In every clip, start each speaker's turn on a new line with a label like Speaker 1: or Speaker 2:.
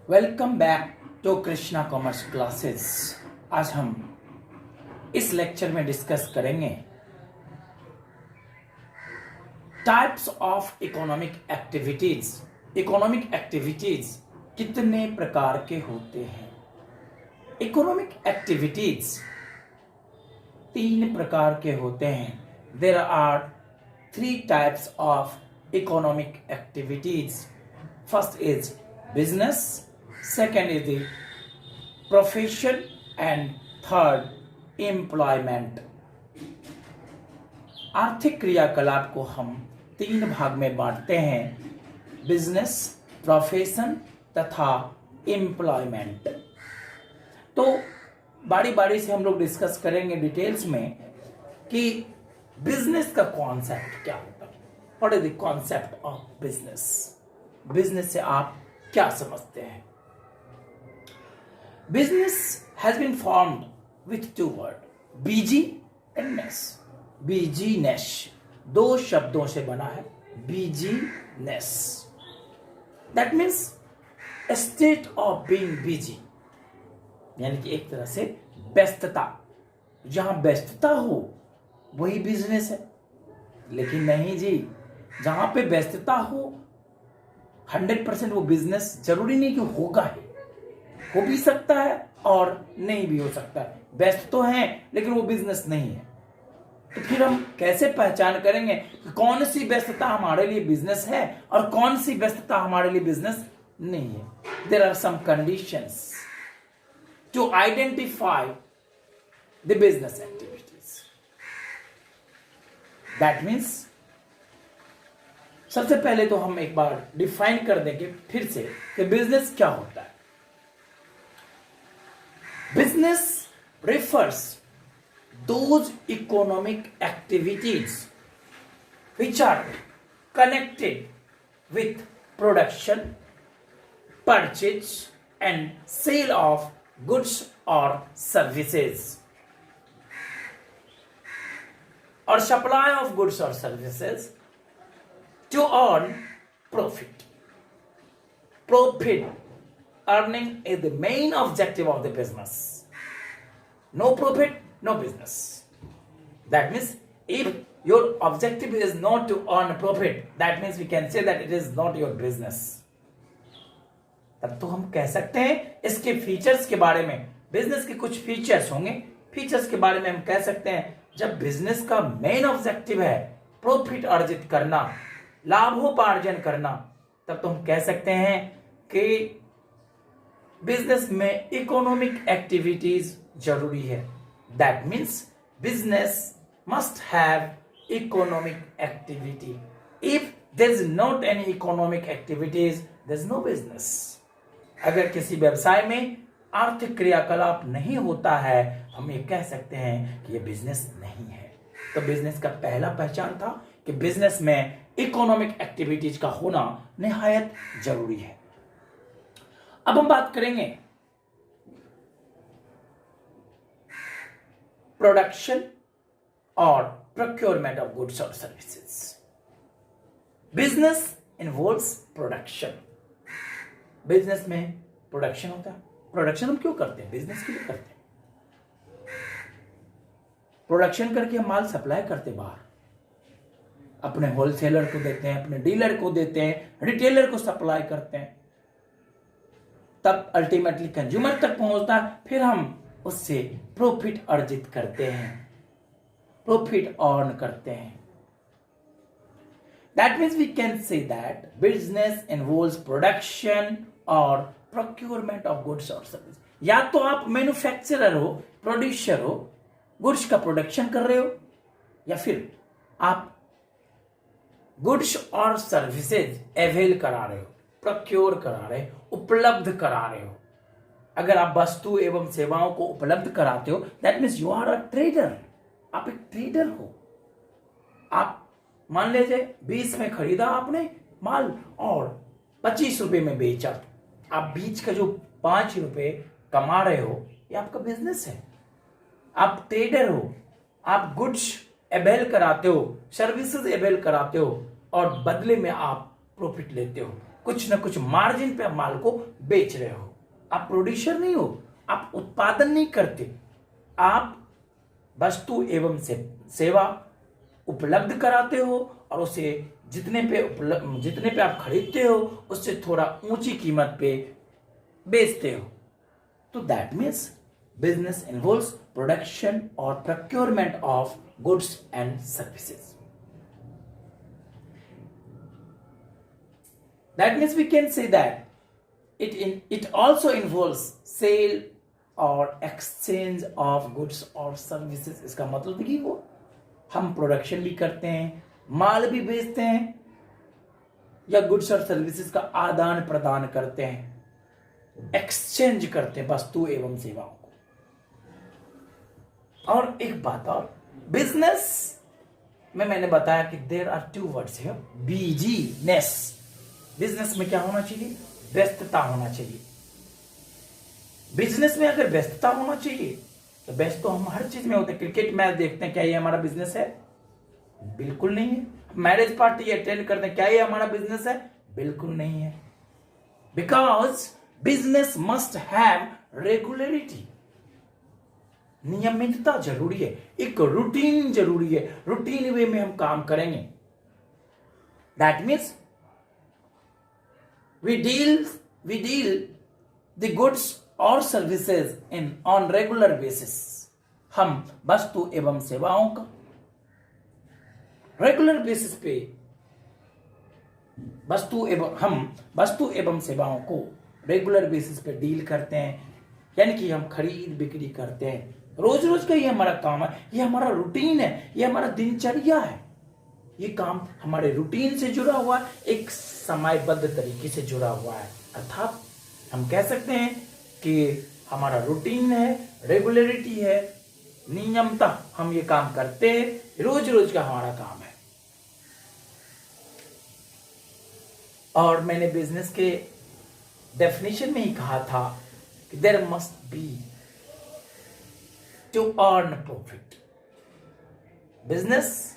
Speaker 1: Welcome back to Krishna Commerce Classes. आज हम इस लेक्चर में डिस्कस करेंगे types of economic activities. Economic activities कितने प्रकार के होते हैं? इकोनॉमिक एक्टिविटीज 3 प्रकार के होते हैं। There are 3 types of economic activities. First is business, second is the profession and third employment। आर्थिक क्रियाकलाप को हम 3 भाग में बांटते हैं, बिजनेस, प्रोफेशन तथा एम्प्लॉयमेंट। तो बारी बारी से हम लोग डिस्कस करेंगे डिटेल्स में कि बिजनेस का कॉन्सेप्ट क्या होता है। What is the concept of business? Business से आप क्या समझते हैं? Business has been formed with 2 words, BG and ness। BG-ness 2 शब्दों से बना है। BG-ness that means a state of being busy, यानी कि एक तरह से व्यस्तता। जहां व्यस्तता हो वही बिजनेस है। लेकिन नहीं जी, जहां पे व्यस्तता हो 100% वो बिजनेस जरूरी नहीं कि होगा ही, हो भी सकता है और नहीं भी हो सकता है। व्यस्त तो हैं लेकिन वो बिजनेस नहीं है। तो फिर हम कैसे पहचान करेंगे कि कौन सी व्यस्तता हमारे लिए बिजनेस है और कौन सी व्यस्तता हमारे लिए बिजनेस नहीं है? There are some conditions to identify the business activities. That means सबसे पहले तो हम एक बार डिफाइन कर देंगे फिर से कि बिजनेस क्या होता है। Business refers those economic activities which are connected with production, purchase and sale of goods or services, or supply of goods or services to earn profit. Profit earning is the main objective of the business. No profit, no business. That means if your objective is not to earn profit, that means we can say that it is not your business। तब तो हम कह सकते हैं इसके features के बारे में। बिजनेस के कुछ फीचर्स होंगे, फीचर्स के बारे में हम कह सकते हैं जब बिजनेस का मेन ऑब्जेक्टिव है प्रॉफिट अर्जित करना, लाभोपार्जन करना, तब तो हम कह सकते हैं कि बिजनेस में इकोनॉमिक एक्टिविटीज जरूरी है। That means business must have economic activity. If there is not any economic activities there is no business. अगर किसी व्यवसाय में आर्थिक क्रियाकलाप नहीं होता है, हम ये कह सकते हैं कि ये बिजनेस नहीं है। तो बिजनेस का पहला पहचान था कि बिजनेस में इकोनॉमिक एक्टिविटीज का होना निहायत जरूरी है। अब हम बात करेंगे प्रोडक्शन और प्रोक्योरमेंट ऑफ गुड्स और services. Business involves production. Business में प्रोडक्शन होता है। प्रोडक्शन हम क्यों करते हैं? बिजनेस के लिए करते हैं। प्रोडक्शन करके हम माल सप्लाई करते बाहर, अपने होलसेलर को देते हैं, अपने डीलर को देते हैं, रिटेलर को सप्लाई करते हैं, तब अल्टीमेटली कंज्यूमर तक पहुंचता है। फिर हम उससे प्रॉफिट अर्जित करते हैं, प्रॉफिट अर्न करते हैं। That means we can say that business involves production और प्रोक्योरमेंट ऑफ गुड्स और सर्विस। या तो आप मैन्युफैक्चरर हो, प्रोड्यूसर हो, गुड्स का प्रोडक्शन कर रहे हो, या फिर आप गुड्स और सर्विसेज अवेल करा रहे हो, प्रोक्योर करा रहे हो, उपलब्ध करा रहे हो। अगर आप वस्तु एवं सेवाओं को उपलब्ध कराते हो, that means you are a trader. आप एक ट्रेडर हो। आप मान लीजिए 20 में खरीदा आपने माल और 25 रुपए में बेचा। आप बीच का जो 5 रुपए कमा रहे हो, ये आपका बिजनेस है। आप ट्रेडर हो। आप गुड्स अवेल कराते हो, सर्विसेज अवेल कराते हो और बदले में आप प्रॉफिट लेते हो। कुछ ना कुछ मार्जिन पे आप माल को बेच रहे हो। आप प्रोड्यूसर नहीं हो, आप उत्पादन नहीं करते, आप वस्तु एवं सेवा उपलब्ध कराते हो और उसे जितने पे आप खरीदते हो उससे थोड़ा ऊंची कीमत पे बेचते हो। तो that means business involves production और procurement of goods and services. That means we can say that it also involves sale or exchange of goods or services। इसका मतलब देखिए, वो हम प्रोडक्शन भी करते हैं, माल भी बेचते हैं या गुड्स और सर्विसेज का आदान प्रदान करते हैं, एक्सचेंज करते हैं वस्तु एवं सेवाओं को। और एक बात और, बिजनेस में मैंने बताया कि देयर आर टू वर्ड्स है, बिजीनेस। बिजनेस में क्या होना चाहिए? व्यस्तता होना चाहिए। बिजनेस में अगर व्यस्तता होना चाहिए तो व्यस्त तो हम हर चीज में होते हैं। क्रिकेट मैच देखते हैं, क्या ये हमारा बिजनेस है? बिल्कुल नहीं है। मैरिज पार्टी अटेंड करते हैं, क्या ये हमारा बिजनेस है? बिल्कुल नहीं है। Because business must have regularity. नियमितता जरूरी है, एक रूटीन जरूरी है। रूटीन वे में हम काम करेंगे। That means we deal the goods or services on regular basis। हम वस्तु एवं सेवाओं का रेगुलर बेसिस पे वस्तु एवं सेवाओं को रेगुलर बेसिस पे डील करते हैं, यानी कि हम खरीद बिक्री करते हैं। रोज रोज का ये हमारा काम है, ये हमारा रूटीन है, ये हमारा दिनचर्या है। ये काम हमारे रूटीन से जुड़ा हुआ है, एक समयबद्ध तरीके से जुड़ा हुआ है। अर्थात हम कह सकते हैं कि हमारा रूटीन है, रेगुलरिटी है, नियमता, हम ये काम करते हैं, रोज रोज का हमारा काम है। और मैंने बिजनेस के डेफिनेशन में ही कहा था कि there must be to earn profit. Business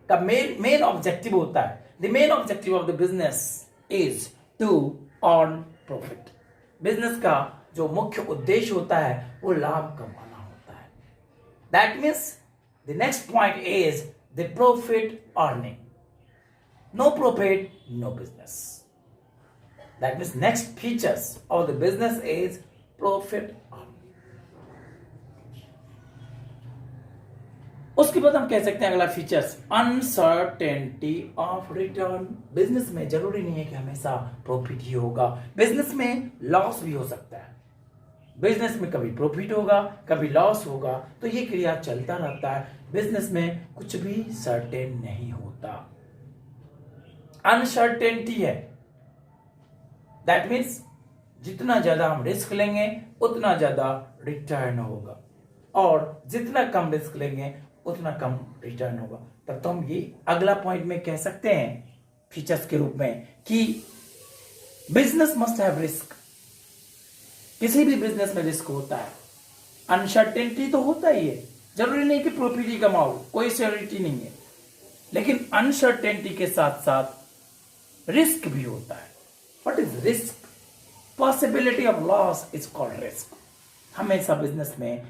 Speaker 1: का मेन ऑब्जेक्टिव होता है, the main objective of the business is to earn profit. Business का जो मुख्य उद्देश्य होता है वो लाभ कमाना होता है। That means the next point is the profit earning. No profit no business. That means next features of the business is profit earning. उसके बाद हम कह सकते हैं अगला features, uncertainty of return. Business में जरूरी नहीं है कि हमेशा प्रॉफिट ही होगा, बिजनेस में लॉस भी हो सकता है। बिजनेस में कभी प्रॉफिट होगा, कभी लॉस होगा, तो ये क्रिया चलता रहता है। बिजनेस में कुछ भी सर्टेन नहीं होता, अनसर्टेनिटी है। दैट मीन्स जितना ज्यादा हम रिस्क लेंगे उतना ज्यादा रिटर्न होगा, और जितना कम रिस्क लेंगे उतना कम रिटर्न होगा। तब तो हम ये अगला पॉइंट में कह सकते हैं फीचर्स के रूप में कि बिजनेस मस्ट हैव रिस्क। किसी भी बिजनेस में रिस्क होता है, अनसर्टेनिटी तो होता ही है। जरूरी नहीं कि प्रॉफिट ही कमाओ, कोई श्योरिटी नहीं है, लेकिन अनसर्टेनिटी के साथ साथ रिस्क भी होता है। What is risk? Possibility of loss is called risk. हमेशा बिजनेस में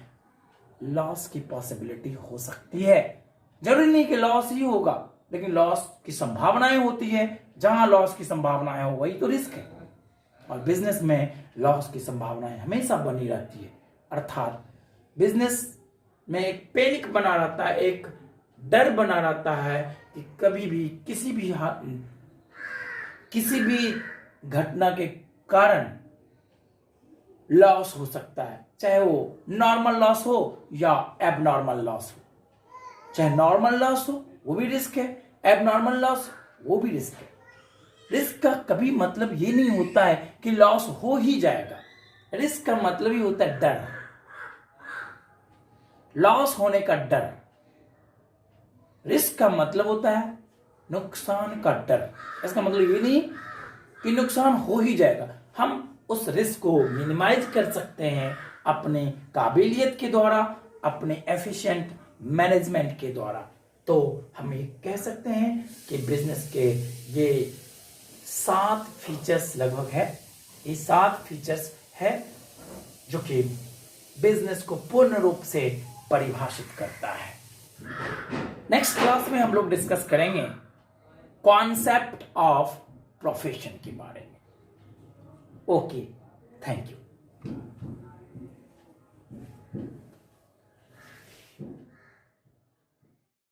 Speaker 1: लॉस की पॉसिबिलिटी हो सकती है। जरूरी नहीं कि लॉस ही होगा, लेकिन लॉस की संभावनाएं होती है। जहां लॉस की संभावनाएं हो वही तो रिस्क है, और बिजनेस में लॉस की संभावनाएं हमेशा बनी रहती है। अर्थात बिजनेस में एक पैनिक बना रहता है, एक डर बना रहता है कि कभी भी किसी भी घटना के कारण लॉस हो सकता है, चाहे वो नॉर्मल लॉस हो या एबनॉर्मल लॉस हो। चाहे नॉर्मल लॉस हो वो भी रिस्क है, एबनॉर्मल लॉस वो भी रिस्क है। रिस्क का कभी मतलब ये नहीं होता है कि लॉस हो ही जाएगा। रिस्क का मतलब ही होता है डर, लॉस होने का डर। रिस्क का मतलब होता है नुकसान का डर। इसका मतलब ये नहीं कि नुकसान हो ही जाएगा। हम उस रिस्क को मिनिमाइज कर सकते हैं अपने काबिलियत के द्वारा, अपने एफिशिएंट मैनेजमेंट के द्वारा। तो हम ये कह सकते हैं कि बिजनेस के ये 7 फीचर्स लगभग है। ये 7 फीचर्स है जो कि बिजनेस को पूर्ण रूप से परिभाषित करता है। नेक्स्ट क्लास में हम लोग डिस्कस करेंगे कॉन्सेप्ट ऑफ प्रोफेशन के बारे में। Okay, thank you.